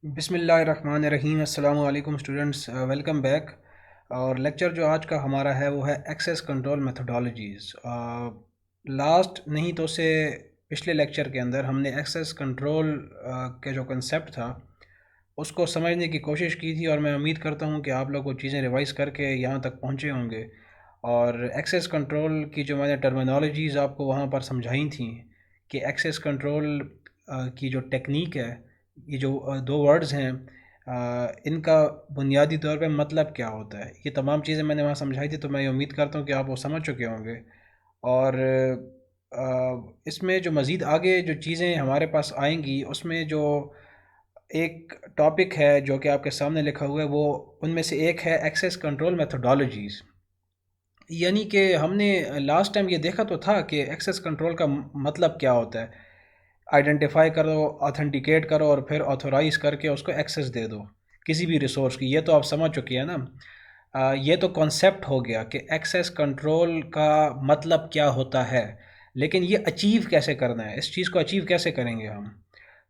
بسم اللہ الرحمن الرحیم۔ السلام علیکم اسٹوڈنٹس، ویلکم بیک۔ اور لیکچر جو آج کا ہمارا ہے وہ ہے ایکسیس کنٹرول میتھڈالوجیز۔ لاسٹ نہیں تو سے پچھلے لیکچر کے اندر ہم نے ایکسیس کنٹرول کے جو کنسیپٹ تھا اس کو سمجھنے کی کوشش کی تھی، اور میں امید کرتا ہوں کہ آپ لوگ وہ چیزیں ریوائز کر کے یہاں تک پہنچے ہوں گے۔ اور ایکسیس کنٹرول کی جو میں نے ٹرمینالوجیز آپ کو وہاں پر سمجھائی تھیں کہ ایکسیس کنٹرول کی جو ٹیکنیک ہے، یہ جو دو ورڈز ہیں، ان کا بنیادی طور پہ مطلب کیا ہوتا ہے، یہ تمام چیزیں میں نے وہاں سمجھائی تھی، تو میں یہ امید کرتا ہوں کہ آپ وہ سمجھ چکے ہوں گے۔ اور اس میں جو مزید آگے جو چیزیں ہمارے پاس آئیں گی، اس میں جو ایک ٹاپک ہے جو کہ آپ کے سامنے لکھا ہوا ہے، وہ ان میں سے ایک ہے ایکسیس کنٹرول میتھڈالوجیز۔ یعنی کہ ہم نے لاسٹ ٹائم یہ دیکھا تو تھا کہ ایکسیس کنٹرول کا مطلب کیا ہوتا ہے۔ آئیڈینٹیفائی کرو، آتھینٹیکیٹ کرو، اور پھر آتھورائز کر کے اس کو ایکسیس دے دو کسی بھی ریسورس کی۔ یہ تو آپ سمجھ چکی ہیں نا۔ یہ تو کانسیپٹ ہو گیا کہ ایکسیس کنٹرول کا مطلب کیا ہوتا ہے، لیکن یہ اچیو کیسے کرنا ہے، اس چیز کو اچیو کیسے کریں گے ہم،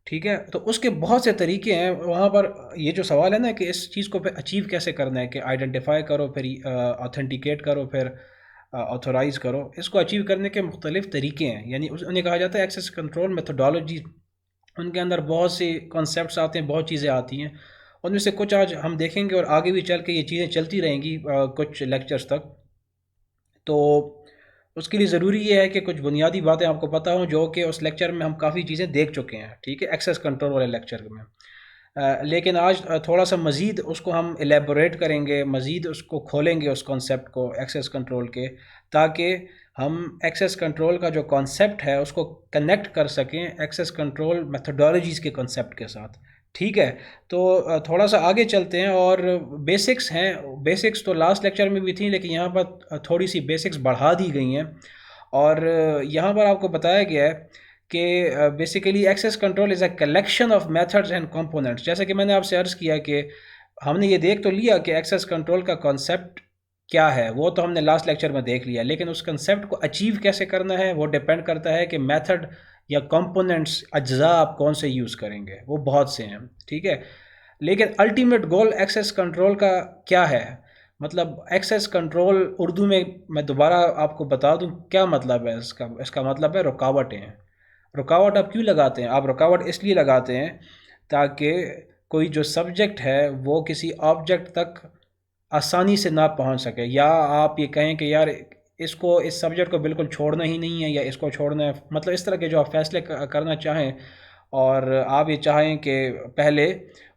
ٹھیک ہے؟ تو اس کے بہت سے طریقے ہیں وہاں پر۔ یہ جو سوال ہے نا کہ اس چیز کو پھر اچیو کیسے کرنا ہے، کہ آئیڈینٹیفائی کرو، پھر آتھینٹیکیٹ کرو، پھر آتھورائز کرو، اس کو اچیو کرنے کے مختلف طریقے ہیں۔ یعنی انہیں کہا جاتا ہے ایکسیس کنٹرول میتھڈالوجی۔ ان کے اندر بہت سی کانسیپٹس آتے ہیں، بہت چیزیں آتی ہیں، ان میں سے کچھ آج ہم دیکھیں گے، اور آگے بھی چل کے یہ چیزیں چلتی رہیں گی کچھ لیکچرز تک۔ تو اس کے لیے ضروری یہ ہے کہ کچھ بنیادی باتیں آپ کو پتہ ہوں، جو کہ اس لیکچر میں ہم کافی چیزیں دیکھ چکے ہیں، ٹھیک ہے، ایکسیس کنٹرول والے لیکچر میں۔ لیکن آج تھوڑا سا مزید اس کو ہم ایلیبوریٹ کریں گے، مزید اس کو کھولیں گے، اس کانسیپٹ کو ایکسیس کنٹرول کے، تاکہ ہم ایکسیس کنٹرول کا جو کانسیپٹ ہے اس کو کنیکٹ کر سکیں ایکسیس کنٹرول میتھڈالوجیز کے کانسیپٹ کے ساتھ، ٹھیک ہے؟ تو تھوڑا سا آگے چلتے ہیں، اور بیسکس ہیں۔ بیسکس تو لاسٹ لیکچر میں بھی تھیں، لیکن یہاں پر تھوڑی سی بیسکس بڑھا دی گئی ہیں، اور یہاں پر آپ کو بتایا گیا ہے کہ basically access control is a collection of methods and components. جیسا کہ میں نے آپ سے عرض کیا کہ ہم نے یہ دیکھ تو لیا کہ ایکسیس کنٹرول کا کانسیپٹ کیا ہے، وہ تو ہم نے لاسٹ لیکچر میں دیکھ لیا، لیکن اس کنسیپٹ کو اچیو کیسے کرنا ہے وہ ڈیپینڈ کرتا ہے کہ میتھڈ یا کمپوننٹس، اجزاء آپ کون سے یوز کریں گے، وہ بہت سے ہیں، ٹھیک ہے؟ لیکن الٹیمیٹ گول ایکسیس کنٹرول کا کیا ہے؟ مطلب ایکسیس کنٹرول اردو میں دوبارہ آپ کو بتا دوں کیا مطلب ہے اس کا مطلب ہے رکاوٹیں۔ رکاوٹ آپ کیوں لگاتے ہیں؟ آپ رکاوٹ اس لیے لگاتے ہیں تاکہ کوئی جو سبجیکٹ ہے وہ کسی آبجیکٹ تک آسانی سے نہ پہنچ سکے، یا آپ یہ کہیں کہ یار اس سبجیکٹ کو بالکل چھوڑنا ہی نہیں ہے، یا اس کو چھوڑنا ہے، مطلب اس طرح کے جو آپ فیصلے کرنا چاہیں، اور آپ یہ چاہیں کہ پہلے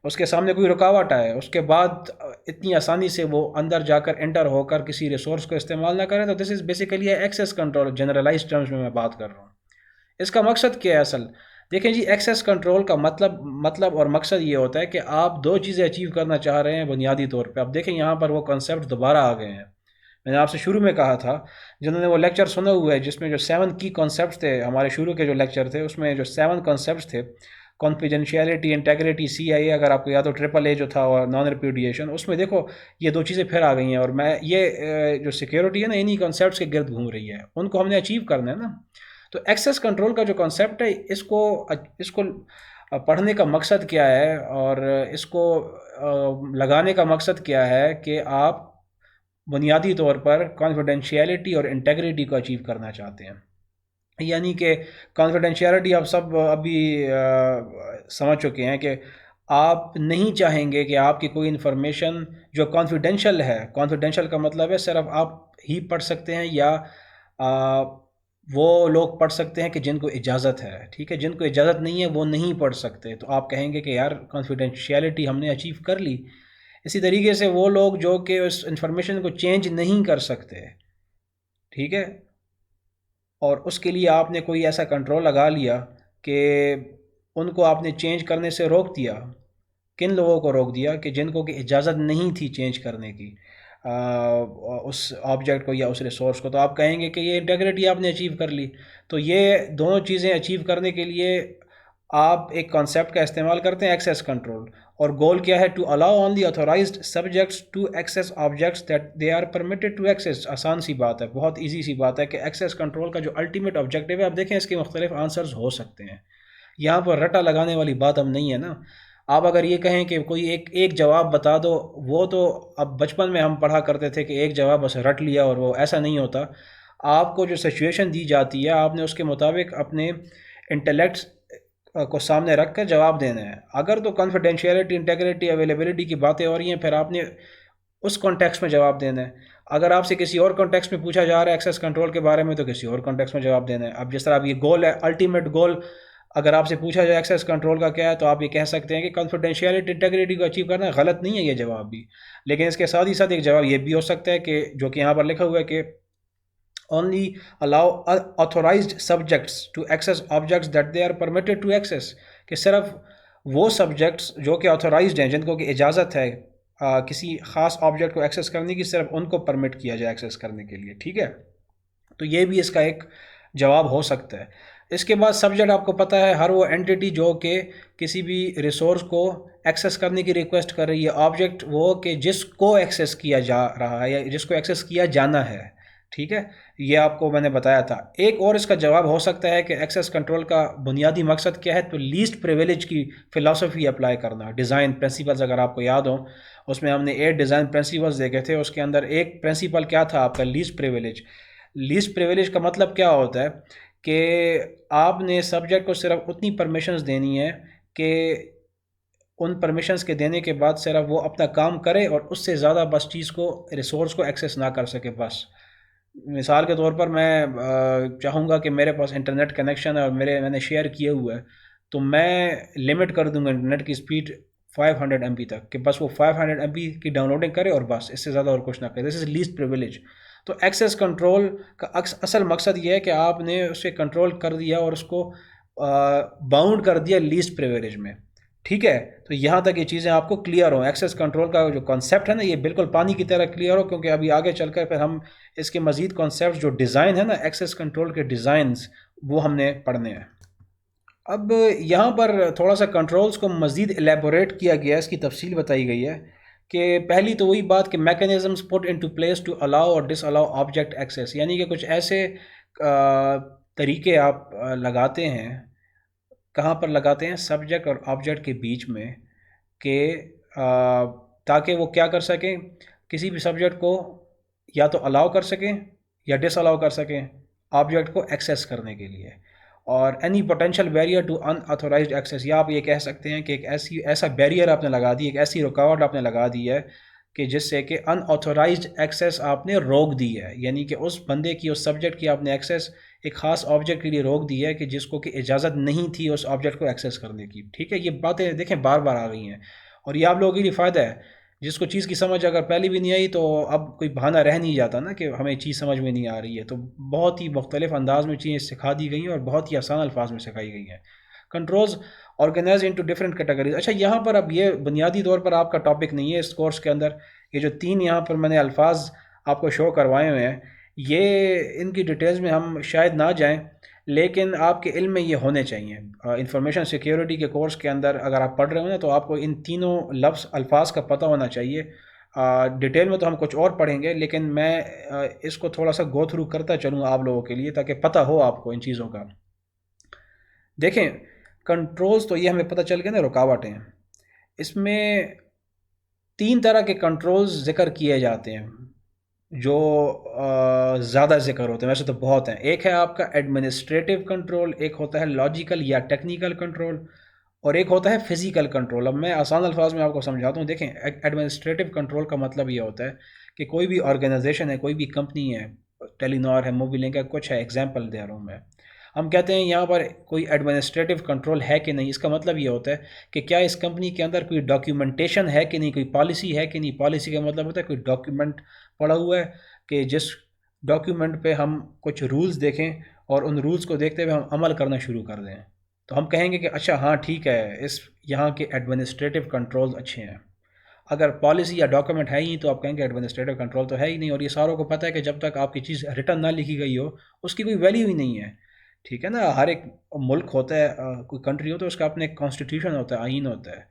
اس کے سامنے کوئی رکاوٹ آئے، اس کے بعد اتنی آسانی سے وہ اندر جا کر انٹر ہو کر کسی ریسورس کو استعمال نہ کرے، تو this is basically access control, generalised terms میں بات کر رہا ہوں۔ اس کا مقصد کیا ہے اصل؟ دیکھیں جی، ایکسیس کنٹرول کا مطلب اور مقصد یہ ہوتا ہے کہ آپ دو چیزیں اچیو کرنا چاہ رہے ہیں بنیادی طور پہ۔ اب دیکھیں یہاں پر وہ کنسیپٹ دوبارہ آ گئے ہیں۔ میں نے آپ سے شروع میں کہا تھا، جنہوں نے وہ لیکچر سنا ہوا ہے جس میں جو 7 کی کانسیپٹس تھے، ہمارے شروع کے جو لیکچر تھے اس میں جو 7 کانسیپٹس تھے، کانفیڈینشیلٹی، انٹیگریٹی، CIA، اگر آپ کو یاد ہو AAA جو تھا، اور نان ریپیوڈیشن، اس میں دیکھو یہ دو چیزیں پھر آ گئی ہیں، اور میں یہ جو سیکیورٹی ہے نا، انہی کانسیپٹس کے گرد گھوم رہی ہے، ان کو ہم نے اچیو کرنا ہے نا۔ تو ایکسیس کنٹرول کا جو کانسیپٹ ہے، اس کو پڑھنے کا مقصد کیا ہے، اور اس کو لگانے کا مقصد کیا ہے کہ آپ بنیادی طور پر کانفیڈینشیلٹی اور انٹیگریٹی کو اچیو کرنا چاہتے ہیں۔ یعنی کہ کانفیڈینشیلٹی آپ سب ابھی سمجھ چکے ہیں کہ آپ نہیں چاہیں گے کہ آپ کی کوئی انفارمیشن جو کانفیڈینشیل ہے، کانفیڈینشیل کا مطلب ہے صرف آپ ہی پڑھ سکتے ہیں، یا وہ لوگ پڑھ سکتے ہیں کہ جن کو اجازت ہے، ٹھیک ہے؟ جن کو اجازت نہیں ہے وہ نہیں پڑھ سکتے، تو آپ کہیں گے کہ یار کانفیڈینشیلٹی ہم نے اچیو کر لی۔ اسی طریقے سے وہ لوگ جو کہ اس انفارمیشن کو چینج نہیں کر سکتے، ٹھیک ہے، اور اس کے لیے آپ نے کوئی ایسا کنٹرول لگا لیا کہ ان کو آپ نے چینج کرنے سے روک دیا۔ کن لوگوں کو روک دیا؟ کہ جن کو کہ اجازت نہیں تھی چینج کرنے کی اس آبجیکٹ کو یا اس ریسورس کو، تو آپ کہیں گے کہ یہ انٹیگریٹی آپ نے اچیو کر لی۔ تو یہ دونوں چیزیں اچیو کرنے کے لیے آپ ایک کانسیپٹ کا استعمال کرتے ہیں، ایکسیس کنٹرول، اور گول کیا ہے؟ To allow only authorized subjects to access objects that they are permitted to access. آسان سی بات ہے، بہت ایزی سی بات ہے کہ ایکسیس کنٹرول کا جو الٹیمیٹ آبجیکٹیو ہے، آپ دیکھیں اس کے مختلف آنسرز ہو سکتے ہیں، یہاں پر رٹا لگانے والی بات اب نہیں ہے نا۔ آپ اگر یہ کہیں کہ کوئی ایک جواب بتا دو، وہ تو اب بچپن میں ہم پڑھا کرتے تھے کہ ایک جواب بس رٹ لیا، اور وہ ایسا نہیں ہوتا۔ آپ کو جو سچویشن دی جاتی ہے آپ نے اس کے مطابق اپنے انٹلیکٹس کو سامنے رکھ کر جواب دینا ہے۔ اگر تو کانفیڈینشیلٹی، انٹیگریٹی، اویلیبلٹی کی باتیں ہو رہی ہیں، پھر آپ نے اس کانٹیکس میں جواب دینا ہے۔ اگر آپ سے کسی اور کانٹیکس میں پوچھا جا رہا ہے ایکسیس کنٹرول کے بارے میں، تو کسی اور کانٹیکس میں جواب دینا ہے۔ اب جس طرح اب یہ گول ہے، الٹیمیٹ گول، اگر آپ سے پوچھا جائے ایکسیس کنٹرول کا کیا ہے، تو آپ یہ کہہ سکتے ہیں کہ کانفیڈینشیلٹی، انٹیگریٹی کو اچیو کرنا غلط نہیں ہے یہ جواب بھی، لیکن اس کے ساتھ ہی ساتھ ایک جواب یہ بھی ہو سکتا ہے کہ جو کہ یہاں پر لکھا ہوا ہے کہ only allow authorized subjects to access objects that they are permitted to access، کہ صرف وہ سبجیکٹس جو کہ آتھورائزڈ ہیں، جن کو کہ اجازت ہے کسی خاص آبجیکٹ کو ایکسیس کرنے کی، صرف ان کو پرمٹ کیا جائے ایکسیس کرنے کے لیے، ٹھیک ہے۔ تو یہ بھی اس کا ایک جواب ہو سکتا ہے۔ اس کے بعد سبجیکٹ آپ کو پتہ ہے ہر وہ اینٹی جو کہ کسی بھی ریسورس کو ایکسیس کرنے کی ریکویسٹ کر رہی ہے، آبجیکٹ وہ کہ جس کو ایکسیس کیا جا رہا ہے یا جس کو ایکسیس کیا جانا ہے، ٹھیک ہے۔ یہ آپ کو میں نے بتایا تھا۔ ایک اور اس کا جواب ہو سکتا ہے کہ ایکسیس کنٹرول کا بنیادی مقصد کیا ہے، تو لیسٹ پریویلیج کی فلسفی اپلائی کرنا، ڈیزائن پرنسپلز اگر آپ کو یاد ہوں، اس میں ہم نے 8 ڈیزائن پرنسپلز دیکھے تھے، اس کے اندر ایک پرنسپل کیا تھا آپ کا، لیسٹ پریویلیج۔ لیسٹ پریویلیج کا مطلب کیا ہوتا ہے کہ آپ نے سبجیکٹ کو صرف اتنی پرمیشنز دینی ہے کہ ان پرمیشنز کے دینے کے بعد صرف وہ اپنا کام کرے اور اس سے زیادہ بس چیز کو، ریسورس کو ایکسیس نہ کر سکے بس۔ مثال کے طور پر میں چاہوں گا کہ میرے پاس انٹرنیٹ کنیکشن ہے اور میں نے شیئر کیا ہوا ہے، تو میں لمٹ کر دوں گا انٹرنیٹ کی سپیڈ 500 MB تک، کہ بس وہ 500 MB کی ڈاؤن لوڈنگ کرے اور بس اس سے زیادہ اور کچھ نہ کرے۔ دس از لیسٹ پریویلیج۔ تو ایکسیس کنٹرول کا اصل مقصد یہ ہے کہ آپ نے اسے کنٹرول کر دیا اور اس کو باؤنڈ کر دیا لیسٹ پریویلیج میں، ٹھیک ہے۔ تو یہاں تک یہ چیزیں آپ کو کلیئر ہوں، ایکسیس کنٹرول کا جو کانسیپٹ ہے نا، یہ بالکل پانی کی طرح کلیئر ہو، کیونکہ ابھی آگے چل کر پھر ہم اس کے مزید کانسیپٹ جو ڈیزائن ہے نا، ایکسیس کنٹرول کے ڈیزائنز، وہ ہم نے پڑھنے ہیں۔ اب یہاں پر تھوڑا سا کنٹرولز کو مزید ایلیبوریٹ کیا گیا ہے، اس کی تفصیل بتائی گئی ہے کہ پہلی تو وہی بات کہ mechanisms put into place to allow or dish allow object access, یعنی کہ کچھ ایسے طریقے آپ لگاتے ہیں، کہاں پر لگاتے ہیں، سبجیکٹ اور آبجیکٹ کے بیچ میں، کہ تاکہ وہ کیا کر سکیں، کسی بھی سبجیکٹ کو یا تو الاؤ کر سکیں یا ڈس الاؤ کر سکیں آبجیکٹ کو ایکسیس کرنے کے لیے۔ اور any potential barrier to unauthorized access, یا آپ یہ کہہ سکتے ہیں کہ ایک ایسا بیریئر آپ نے لگا دی، ایک ایسی رکاوٹ آپ نے لگا دی ہے کہ جس سے کہ ان آتھورائزڈ ایکسیس آپ نے روک دی ہے، یعنی کہ اس بندے کی، اس سبجیکٹ کی آپ نے ایکسیس ایک خاص آبجیکٹ کے لیے روک دی ہے کہ جس کو کہ اجازت نہیں تھی اس آبجیکٹ کو ایکسیس کرنے کی، ٹھیک ہے۔ یہ باتیں دیکھیں بار بار آ گئی ہیں، اور یہ آپ لوگوں کے لیے فائدہ ہے۔ جس کو چیز کی سمجھ اگر پہلے بھی نہیں آئی تو اب کوئی بہانہ رہ نہیں جاتا نا کہ ہمیں چیز سمجھ میں نہیں آ رہی ہے، تو بہت ہی مختلف انداز میں چیزیں سکھا دی گئی ہیں اور بہت ہی آسان الفاظ میں سکھائی گئی ہیں۔ Controls organize into different categories. اچھا، یہاں پر اب یہ بنیادی طور پر آپ کا ٹاپک نہیں ہے اس کورس کے اندر، یہ جو 3 یہاں پر میں نے الفاظ آپ کو شو کروائے ہوئے ہیں، یہ ان کی ڈیٹیلز میں ہم شاید نہ جائیں، لیکن آپ کے علم میں یہ ہونے چاہیے۔ انفارمیشن سیکیورٹی کے کورس کے اندر اگر آپ پڑھ رہے ہو نا، تو آپ کو ان تینوں الفاظ کا پتہ ہونا چاہیے۔ ڈیٹیل میں تو ہم کچھ اور پڑھیں گے، لیکن میں اس کو تھوڑا سا گو تھرو کرتا چلوں آپ لوگوں کے لیے تاکہ پتہ ہو آپ کو ان چیزوں کا۔ دیکھیں، کنٹرولز تو یہ ہمیں پتہ چل گیا نا، رکاوٹیں، اس میں 3 طرح کے کنٹرولز ذکر کیے جاتے ہیں جو زیادہ ذکر ہوتے ہیں، ویسے تو بہت ہیں۔ ایک ہے آپ کا ایڈمنسٹریٹو کنٹرول، ایک ہوتا ہے لاجیکل یا ٹیکنیکل کنٹرول، اور ایک ہوتا ہے فزیکل کنٹرول۔ اب میں آسان الفاظ میں آپ کو سمجھاتا ہوں۔ دیکھیں، ایڈمنسٹریٹو کنٹرول کا مطلب یہ ہوتا ہے کہ کوئی بھی آرگنائزیشن ہے، کوئی بھی کمپنی ہے، ٹیلی نار ہے، موبی لنک ہے، کچھ ہے، ایگزامپل دے رہا ہوں میں، ہم کہتے ہیں یہاں پر کوئی ایڈمنسٹریٹو کنٹرول ہے کہ نہیں۔ اس کا مطلب یہ ہوتا ہے کہ کیا اس کمپنی کے اندر کوئی ڈاکیومنٹیشن ہے کہ نہیں، کوئی پالیسی ہے کہ نہیں۔ پالیسی کا مطلب ہوتا ہے کوئی ڈاکیومنٹ پڑا ہوا ہے کہ جس ڈاکیومنٹ پہ ہم کچھ رولز دیکھیں اور ان رولز کو دیکھتے ہوئے ہم عمل کرنا شروع کر دیں، تو ہم کہیں گے کہ اچھا ہاں ٹھیک ہے، یہاں کے ایڈمنسٹریٹو کنٹرولز اچھے ہیں۔ اگر پالیسی یا ڈاکیومنٹ ہے ہی تو آپ کہیں گے ایڈمنسٹریٹو کنٹرول تو ہے ہی نہیں، اور یہ ساروں کو پتہ ہے کہ جب تک آپ کی چیز ریٹرن نہ لکھی گئی ہو اس کی کوئی ویلیو ہی نہیں ہے، ٹھیک ہے نا۔ ہر ایک ملک ہوتا ہے، کوئی کنٹری ہوتا ہے، اس کا اپنے کانسٹیٹیوشن ہوتا ہے، آئین ہوتا ہے،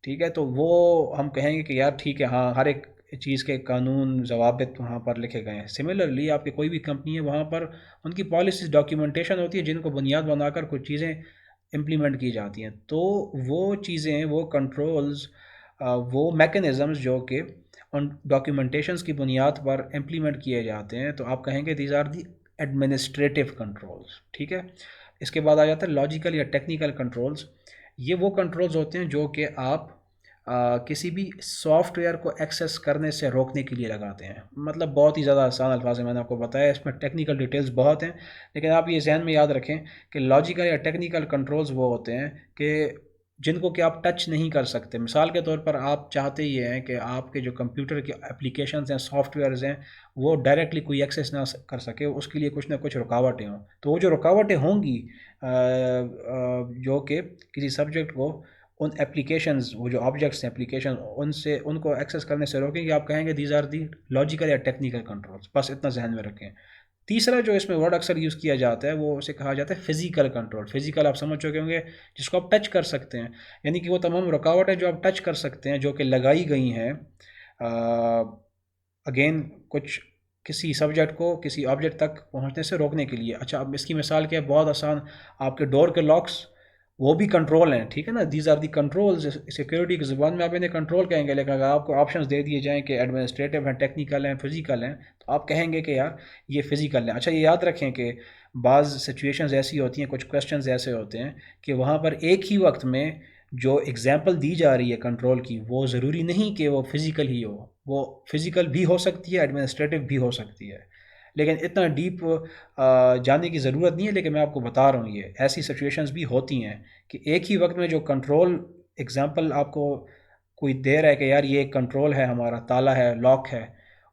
ٹھیک ہے۔ تو وہ ہم کہیں گے کہ یار ٹھیک ہے، ہاں ہر ایک چیز کے قانون ضوابط وہاں پر لکھے گئے ہیں۔ سملرلی آپ کی کوئی بھی کمپنی ہے، وہاں پر ان کی پالیسیز ڈاکیومنٹیشن ہوتی ہے جن کو بنیاد بنا کر کچھ چیزیں امپلیمنٹ کی جاتی ہیں، تو وہ چیزیں، وہ کنٹرولز، وہ میکنزمز جو کہ ان ڈاکیومنٹیشنز کی بنیاد پر امپلیمنٹ کیے جاتے ہیں، تو آپ کہیں گے these are the administrative controls. ٹھیک ہے. اس کے بعد آ جاتا ہے لاجیکل یا ٹیکنیکل کنٹرولز. یہ وہ کنٹرولز ہوتے ہیں جو کہ آپ کسی بھی سافٹ ویئر کو ایکسیس کرنے سے روکنے کے لیے لگاتے ہیں. مطلب بہت ہی زیادہ آسان الفاظ میں نے آپ کو بتایا، اس میں ٹیکنیکل ڈیٹیلز بہت ہیں، لیکن آپ یہ ذہن میں یاد رکھیں کہ لاجیکل یا ٹیکنیکل کنٹرولز وہ ہوتے ہیں کہ جن کو کہ آپ ٹچ نہیں کر سکتے. مثال کے طور پر آپ چاہتے یہ ہیں کہ آپ کے جو کمپیوٹر کے اپلیکیشنز ہیں، سافٹ ویئرز ہیں، وہ ڈائریکٹلی کوئی ایکسیس نہ کر سکے، اس کے لیے کچھ نہ کچھ رکاوٹیں ہوں. تو وہ جو رکاوٹیں ہوں گی جو کہ کسی سبجیکٹ کو ان اپلیکیشنز، وہ جو آبجیکٹس ہیں اپلیکیشن، ان کو ایکسیس کرنے سے روکیں گے. آپ کہیں گے دیز آر دی لاجیکل یا ٹیکنیکل کنٹرولز. بس اتنا ذہن میں رکھیں. تیسرا جو اس میں ورڈ اکثر یوز کیا جاتا ہے وہ اسے کہا جاتا ہے فزیکل کنٹرول. فزیکل آپ سمجھ چکے ہوں گے، جس کو آپ ٹچ کر سکتے ہیں، یعنی کہ وہ تمام رکاوٹیں جو آپ ٹچ کر سکتے ہیں جو کہ لگائی گئی ہیں اگین کچھ کسی سبجیکٹ کو کسی آبجیکٹ تک پہنچنے سے روکنے کے لیے. اچھا، اب اس کی مثال کیا ہے؟ بہت آسان. آپ کے ڈور کے لاکس وہ بھی کنٹرول ہیں، ٹھیک ہے نا. These are the controls. Security کی زبان میں آپ انہیں کنٹرول کہیں گے، لیکن اگر آپ کو آپشنز دے دیے جائیں کہ ایڈمنسٹریٹو ہیں، ٹیکنیکل ہیں، فزیکل ہیں، تو آپ کہیں گے کہ یار یہ فزیکل ہیں. اچھا، یہ یاد رکھیں کہ بعض سچویشنز ایسی ہوتی ہیں، کچھ کویسچنز ایسے ہوتے ہیں کہ وہاں پر ایک ہی وقت میں جو ایگزامپل دی جا رہی ہے کنٹرول کی، وہ ضروری نہیں کہ وہ فزیکل ہی ہو. وہ فزیکل بھی ہو سکتی ہے، ایڈمنسٹریٹو بھی ہو سکتی ہے، لیکن اتنا ڈیپ جانے کی ضرورت نہیں ہے. لیکن میں آپ کو بتا رہا ہوں یہ ایسی سچویشنز بھی ہوتی ہیں کہ ایک ہی وقت میں جو کنٹرول ایگزامپل آپ کو کوئی دے رہا ہے کہ یار یہ ایک کنٹرول ہے، ہمارا تالا ہے، لاک ہے،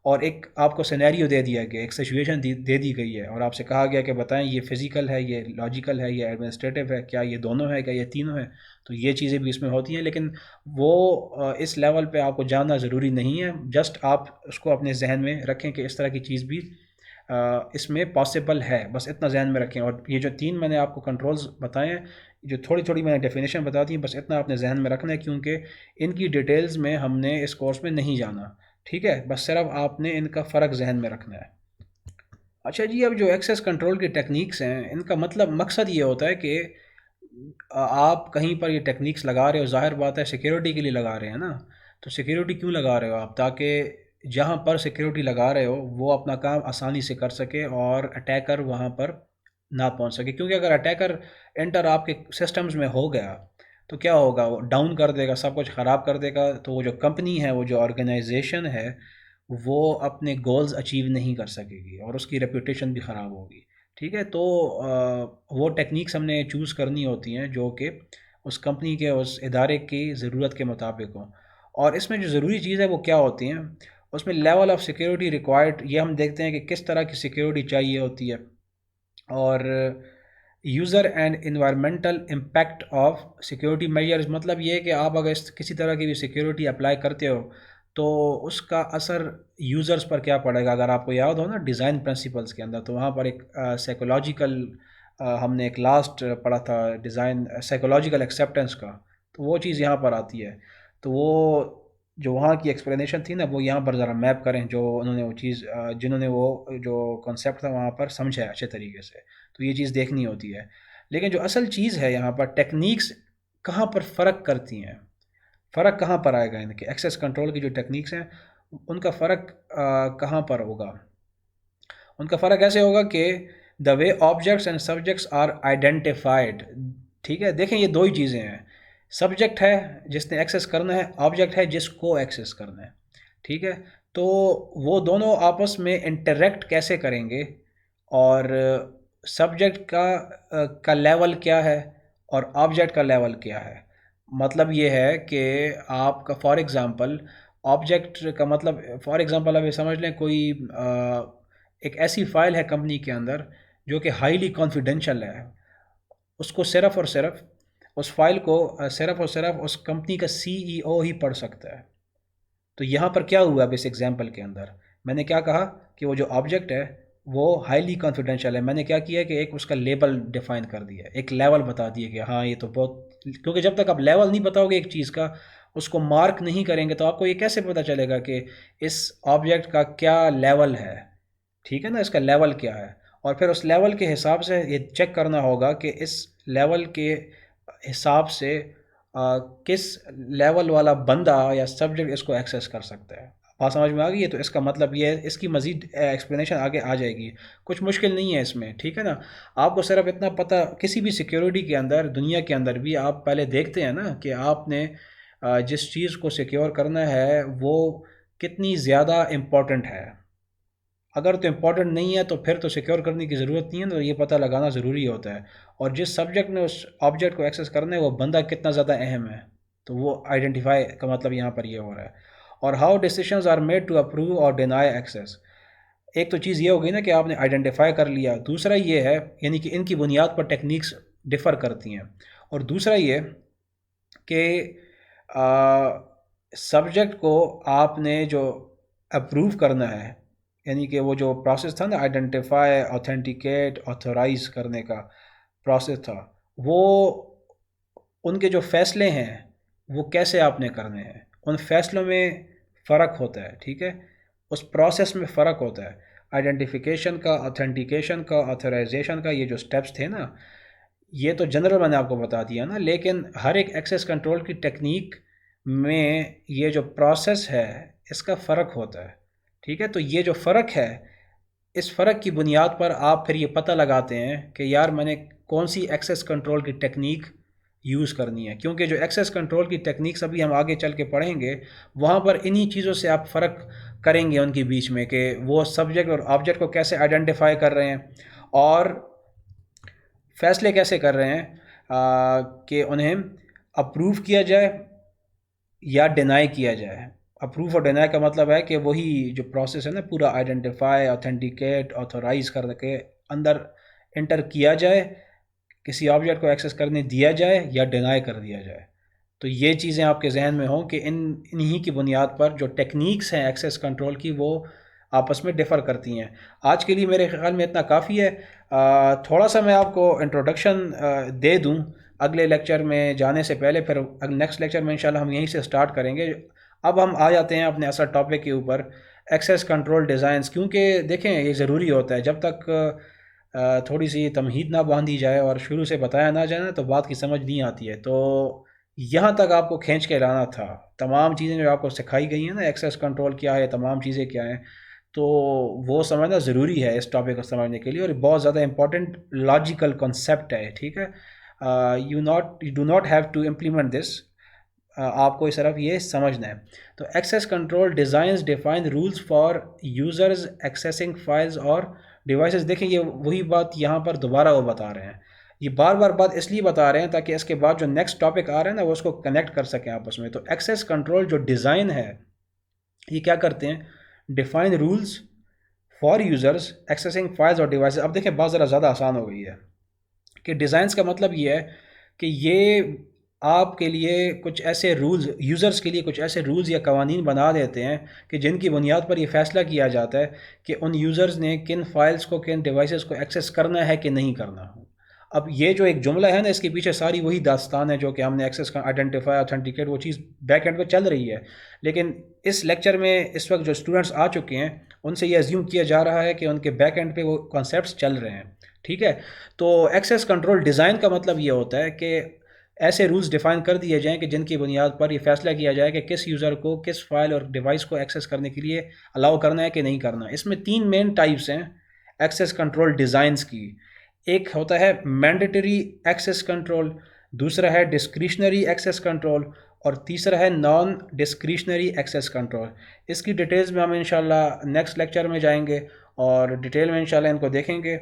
اور ایک آپ کو سینیریو دے دیا گیا، ایک سچویشن دے دی گئی ہے، اور آپ سے کہا گیا کہ بتائیں یہ فزیکل ہے، یہ لاجیکل ہے، یہ ایڈمنسٹریٹو ہے، کیا یہ دونوں ہے، کیا یہ تینوں ہے. تو یہ چیزیں بھی اس میں ہوتی ہیں، لیکن وہ اس لیول پہ آپ کو جاننا ضروری نہیں ہے. جسٹ آپ اس کو اپنے ذہن میں رکھیں کہ اس طرح کی چیز بھی اس میں پاسبل ہے. بس اتنا ذہن میں رکھیں. اور یہ جو تین میں نے آپ کو کنٹرولز بتائے ہیں، جو تھوڑی تھوڑی میں نے ڈیفینیشن بتا دی ہیں، بس اتنا اپنے ذہن میں رکھنا ہے، کیونکہ ان کی ڈیٹیلز میں ہم نے اس کورس میں نہیں جانا. ٹھیک ہے، بس صرف آپ نے ان کا فرق ذہن میں رکھنا ہے. اچھا جی، اب جو ایکسیس کنٹرول کی ٹیکنیکس ہیں، ان کا مقصد یہ ہوتا ہے کہ آپ کہیں پر یہ ٹیکنیکس لگا رہے ہو، ظاہر بات ہے سیکیورٹی کے لیے لگا رہے ہیں نا. تو سیکیورٹی کیوں لگا رہے ہو آپ؟ تاکہ جہاں پر سیکیورٹی لگا رہے ہو وہ اپنا کام آسانی سے کر سکے اور اٹیکر وہاں پر نہ پہنچ سکے. کیونکہ اگر اٹیکر انٹر آپ کے سسٹمز میں ہو گیا تو کیا ہوگا؟ وہ ڈاؤن کر دے گا، سب کچھ خراب کر دے گا. تو وہ جو کمپنی ہے، وہ جو آرگنائزیشن ہے، وہ اپنے گولز اچیو نہیں کر سکے گی اور اس کی ریپوٹیشن بھی خراب ہوگی. ٹھیک ہے. تو وہ ٹیکنیکس ہم نے چوز کرنی ہوتی ہیں جو کہ اس کمپنی کے، اس ادارے کی ضرورت کے مطابق ہوں. اور اس میں جو ضروری چیز ہے وہ کیا ہوتی ہیں؟ اس میں لیول آف سیکیورٹی ریکوائرڈ، یہ ہم دیکھتے ہیں کہ کس طرح کی سیکیورٹی چاہیے ہوتی ہے. اور user and environmental impact of security measures, مطلب یہ ہے کہ آپ اگر کسی طرح کی بھی سیکیورٹی اپلائی کرتے ہو تو اس کا اثر یوزرز پر کیا پڑے گا. اگر آپ کو یاد ہو نا ڈیزائن پرنسپلز کے اندر، تو وہاں پر ایک سائیکولوجیکل، ہم نے ایک لاسٹ پڑھا تھا ڈیزائن سائیکولوجیکل ایکسیپٹنس کا، تو وہ چیز یہاں پر آتی ہے. تو وہ جو وہاں کی ایکسپلینیشن تھی نا، وہ یہاں پر ذرا میپ کریں، جو انہوں نے وہ چیز جنہوں نے وہ جو کانسیپٹ تھا وہاں پر سمجھا ہے اچھے طریقے سے. تو یہ چیز دیکھنی ہوتی ہے. لیکن جو اصل چیز ہے یہاں پر، ٹیکنیکس کہاں پر فرق کرتی ہیں؟ فرق کہاں پر آئے گا؟ ان کے ایکسیس کنٹرول کی جو ٹیکنیکس ہیں ان کا فرق کہاں پر ہوگا؟ ان کا فرق ایسے ہوگا کہ the way objects and subjects are identified. ٹھیک ہے، دیکھیں یہ دو ہی چیزیں ہیں. سبجیکٹ ہے جس نے ایکسیس کرنا ہے، آبجیکٹ ہے جس کو ایکسیس کرنا ہے. ٹھیک ہے. تو وہ دونوں آپس میں انٹریکٹ کیسے کریں گے، اور سبجیکٹ کا لیول کیا ہے اور آبجیکٹ کا لیول کیا ہے؟ مطلب یہ ہے کہ آپ کا فار ایگزامپل آبجیکٹ کا مطلب، فار ایگزامپل آپ یہ سمجھ لیں کوئی ایک ایسی فائل ہے کمپنی کے اندر جو کہ ہائیلی کانفیڈینشیل ہے. اس کو صرف اور صرف اس فائل کو صرف اور صرف اس کمپنی کا سی ای او ہی پڑھ سکتا ہے. تو یہاں پر کیا ہوا اب اس ایگزامپل کے اندر؟ میں نے کیا کہا کہ وہ جو آبجیکٹ ہے وہ ہائیلی کانفیڈینشیل ہے. میں نے کیا کیا کہ ایک اس کا لیبل ڈیفائن کر دیا، ایک لیول بتا دیا کہ ہاں یہ تو بہت، کیونکہ جب تک آپ لیول نہیں بتاؤ گے ایک چیز کا، اس کو مارک نہیں کریں گے، تو آپ کو یہ کیسے پتہ چلے گا کہ اس آبجیکٹ کا کیا لیول ہے؟ ٹھیک ہے نا، اس کا لیول کیا ہے. اور پھر اس لیول کے حساب سے یہ چیک کرنا ہوگا کہ اس لیول کے حساب سے کس لیول والا بندہ یا سبجیکٹ اس کو ایکسیس کر سکتا ہے. بات سمجھ میں آ گئی ہے؟ تو اس کا مطلب یہ ہے، اس کی مزید ایکسپلینیشن آگے آ جائے گی، کچھ مشکل نہیں ہے اس میں، ٹھیک ہے نا. آپ کو صرف اتنا پتہ، کسی بھی سیکیورٹی کے اندر، دنیا کے اندر بھی آپ پہلے دیکھتے ہیں نا کہ آپ نے جس چیز کو سیکیور کرنا ہے وہ کتنی زیادہ امپورٹنٹ ہے. اگر تو امپورٹنٹ نہیں ہے تو پھر تو سیکیور کرنے کی ضرورت نہیں ہے، تو یہ پتہ لگانا ضروری ہوتا ہے. اور جس سبجیکٹ نے اس آبجیکٹ کو ایکسیس کرنا ہے وہ بندہ کتنا زیادہ اہم ہے، تو وہ آئیڈینٹیفائی کا مطلب یہاں پر یہ ہو رہا ہے. اور how decisions are made to approve or deny access. ایک تو چیز یہ ہو گئی نا کہ آپ نے آئیڈینٹیفائی کر لیا. دوسرا یہ ہے، یعنی کہ ان کی بنیاد پر ٹیکنیکس ڈفر کرتی ہیں. اور دوسرا یہ کہ سبجیکٹ کو آپ نے جو اپروو کرنا ہے، یعنی کہ وہ جو پروسیس تھا نا، آئیڈینٹیفائی، آتھینٹیکیٹ، آتھورائز کرنے کا پروسیس تھا، وہ ان کے جو فیصلے ہیں وہ کیسے آپ نے کرنے ہیں. ان فیصلوں میں فرق ہوتا ہے، ٹھیک ہے، اس پروسیس میں فرق ہوتا ہے. آئیڈینٹیفیکیشن کا، آتھینٹیکیشن کا، آتھورائزیشن کا، یہ جو سٹیپس تھے نا، یہ تو جنرل میں نے آپ کو بتا دیا نا، لیکن ہر ایک ایکسیس کنٹرول کی ٹیکنیک میں یہ جو پروسیس ہے اس کا فرق ہوتا ہے، ٹھیک ہے. تو یہ جو فرق ہے، اس فرق کی بنیاد پر آپ پھر یہ پتہ لگاتے ہیں کہ یار میں نے کون سی ایکسیس کنٹرول کی ٹیکنیک یوز کرنی ہے. کیونکہ جو ایکسیس کنٹرول کی ٹیکنیکس ابھی ہم آگے چل کے پڑھیں گے، وہاں پر انہی چیزوں سے آپ فرق کریں گے ان کے بیچ میں، کہ وہ سبجیکٹ اور آبجیکٹ کو کیسے آئیڈینٹیفائی کر رہے ہیں اور فیصلے کیسے کر رہے ہیں کہ انہیں اپروو کیا جائے یا ڈینائی کیا جائے. اپروو اور ڈینائی کا مطلب ہے کہ وہی جو پروسیس ہے نا، پورا آئیڈینٹیفائی، آتھینٹیکیٹ، آتھورائز کر کے اندر انٹر کیا جائے، کسی آبجیکٹ کو ایکسیس کرنے دیا جائے یا ڈینائی کر دیا جائے. تو یہ چیزیں آپ کے ذہن میں ہوں کہ انہی کی بنیاد پر جو ٹیکنیکس ہیں ایکسیس کنٹرول کی وہ آپس میں ڈفر کرتی ہیں. آج کے لیے میرے خیال میں اتنا کافی ہے. تھوڑا سا میں آپ کو انٹروڈکشن دے دوں اگلے لیکچر میں جانے سے پہلے، پھر نیکسٹ لیکچر میں انشاءاللہ ہم یہیں سے سٹارٹ کریں گے. اب ہم آ جاتے ہیں اپنے اصل ٹاپک کے اوپر، ایکسیس کنٹرول ڈیزائنز. کیونکہ دیکھیں یہ ضروری ہوتا ہے، جب تک تھوڑی سی تمہید نہ باندھی جائے اور شروع سے بتایا نہ جائے نا تو بات کی سمجھ نہیں آتی ہے. تو یہاں تک آپ کو کھینچ کے لانا تھا. تمام چیزیں جو آپ کو سکھائی گئی ہیں نا، ایکسیس کنٹرول کیا ہے، تمام چیزیں کیا ہیں، تو وہ سمجھنا ضروری ہے اس ٹاپک کو سمجھنے کے لیے. اور بہت زیادہ امپورٹنٹ لاجیکل کنسیپٹ ہے، ٹھیک ہے. You do not have to implement this, آپ کو صرف یہ سمجھنا ہے. تو access control designs define rules for users accessing files اور ڈیوائسز. دیکھیں یہ وہی بات یہاں پر دوبارہ وہ بتا رہے ہیں. یہ بار بار بات اس لیے بتا رہے ہیں تاکہ اس کے بعد جو نیکسٹ ٹاپک آ رہا ہے نا وہ اس کو کنیکٹ کر سکیں آپس میں. تو ایکسیس کنٹرول جو ڈیزائن ہے یہ کیا کرتے ہیں، define rules for users accessing files اور ڈیوائسز. اب دیکھیں بات ذرا زیادہ آسان ہو گئی ہے کہ ڈیزائنز کا مطلب یہ ہے کہ یہ آپ کے لیے کچھ ایسے رولز، یوزرز کے لیے کچھ ایسے رولز یا قوانین بنا دیتے ہیں کہ جن کی بنیاد پر یہ فیصلہ کیا جاتا ہے کہ ان یوزرز نے کن فائلز کو، کن ڈیوائسز کو ایکسیس کرنا ہے کہ نہیں کرنا. اب یہ جو ایک جملہ ہے نا، اس کے پیچھے ساری وہی داستان ہے جو کہ ہم نے ایکسیس کا آئیڈینٹیفائی، آتھینٹیکیٹ، وہ چیز بیک اینڈ پہ چل رہی ہے. لیکن اس لیکچر میں اس وقت جو اسٹوڈنٹس آ چکے ہیں ان سے یہ ازیوم کیا جا رہا ہے کہ ان کے بیک اینڈ پہ وہ کانسیپٹس چل رہے ہیں، ٹھیک ہے. تو ایکسیس کنٹرول ڈیزائن کا مطلب یہ ہوتا ہے کہ ایسے رولز ڈیفائن کر دیے جائیں کہ جن کی بنیاد پر یہ فیصلہ کیا جائے کہ کس یوزر کو کس فائل اور ڈیوائس کو ایکسیس کرنے کے لیے الاؤ کرنا ہے کہ نہیں کرنا. اس میں 3 مین ٹائپس ہیں ایکسیس کنٹرول ڈیزائنز کی. ایک ہوتا ہے مینڈیٹری ایکسیس کنٹرول، دوسرا ہے ڈسکریشنری ایکسیس کنٹرول، اور تیسرا ہے نان ڈسکریشنری ایکسیس کنٹرول. اس کی ڈیٹیلز میں ہم انشاءاللہ نیکسٹ لیکچر میں جائیں گے اور ڈیٹیل میں انشاءاللہ ان کو دیکھیں گے.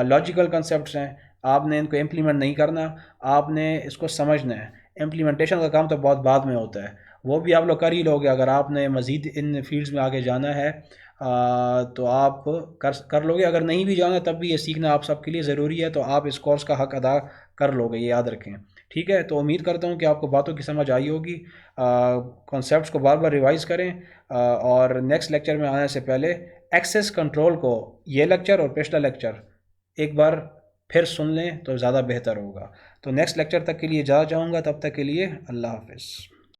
لاجیکل کنسیپٹس ہیں، آپ نے ان کو امپلیمنٹ نہیں کرنا، آپ نے اس کو سمجھنا ہے. امپلیمنٹیشن کا کام تو بہت بعد میں ہوتا ہے، وہ بھی آپ لوگ کر ہی لوگے. اگر آپ نے مزید ان فیلڈز میں آگے جانا ہے تو آپ کر لوگے. اگر نہیں بھی جانا تب بھی یہ سیکھنا آپ سب کے لیے ضروری ہے، تو آپ اس کورس کا حق ادا کر لوگے، یہ یاد رکھیں، ٹھیک ہے. تو امید کرتا ہوں کہ آپ کو باتوں کی سمجھ آئی ہوگی. کانسیپٹس کو بار بار ریوائز کریں اور نیکسٹ لیکچر میں آنے سے پہلے ایکسیس کنٹرول کو، یہ لیکچر اور پچھلا لیکچر ایک بار پھر سن لیں تو زیادہ بہتر ہوگا. تو نیکسٹ لیکچر تک کے لیے جا جاؤں گا، تب تک کے لیے اللہ حافظ.